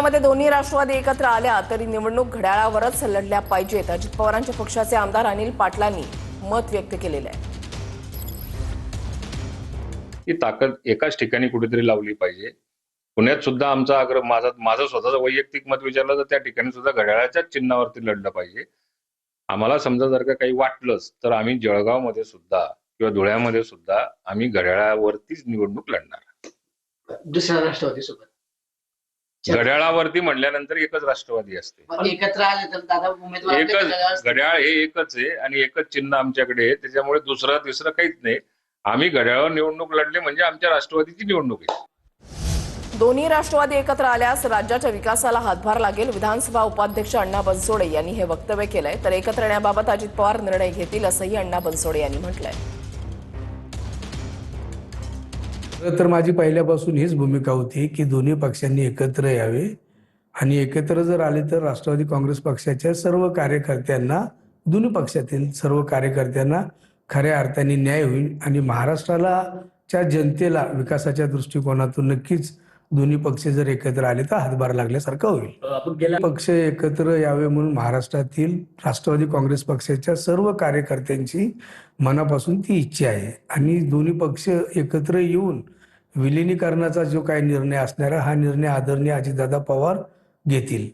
मध्ये दोन्ही राष्ट्रवादी एकत्र आल्या तरी निवडणूक घड्याळावरच लढल्या पाहिजेत, अजित पवारांच्या पक्षाचे आमदार अनिल पाटलांनी मत व्यक्त केलेलं आहे. ही ताकद एकाच ठिकाणी कुठेतरी लावली पाहिजे. पुण्यात सुद्धा आमचा आग्रह, माझं स्वतःचं वैयक्तिक मत विचारलं तर त्या ठिकाणी सुद्धा घड्याळाच्याच चिन्हावरती लढलं पाहिजे. आम्हाला समजा जर का काही वाटलंच तर आम्ही जळगावमध्ये सुद्धा किंवा धुळ्यामध्ये सुद्धा आम्ही घड्याळावरतीच निवडणूक लढणार. दुसऱ्या राष्ट्रवादी सोबत घड्याळावरती म्हणल्यानंतर एकच राष्ट्रवादी असते. एकत्र आले तर दादा उमेदवार एकच घड्याळ हे एकच आहे आणि एकच चिन्ह आमच्याकडे आहे. त्याच्यामुळे दुसरं तिसरं काहीच नाही. आम्ही घड्याळावर निवडणूक लढली म्हणजे आमच्या राष्ट्रवादीची निवडणूक आहे. दोन्ही राष्ट्रवादी एकत्र आल्यास राज्याच्या विकासाला हातभार लागेल. विधानसभा उपाध्यक्ष अण्णा बनसोडे यांनी हे वक्तव्य केलंय. तर एकत्र येण्याबाबत अजित पवार निर्णय घेतील असंही अण्णा बनसोडे यांनी म्हटलंय. तर माझी पहिल्यापासून हीच भूमिका होती की दोन्ही पक्षांनी एकत्र यावे आणि एकत्र जर आले तर राष्ट्रवादी काँग्रेस पक्षाच्या सर्व कार्यकर्त्यांना, दोन्ही पक्षातील सर्व कार्यकर्त्यांना खऱ्या अर्थाने न्याय होईल आणि महाराष्ट्राच्या जनतेला विकासाच्या दृष्टिकोनातून नक्कीच दोन्ही पक्ष जर एकत्र आले तर हातभार लागल्यासारखं होईल. पक्ष एकत्र यावे म्हणून महाराष्ट्रातील राष्ट्रवादी काँग्रेस पक्षाच्या सर्व कार्यकर्त्यांची मनापासून ती इच्छा आहे आणि दोन्ही पक्ष एकत्र येऊन विलिनीकरणाचा जो काही निर्णय असणार हा निर्णय आदरणीय अजितदादा पवार घेतील.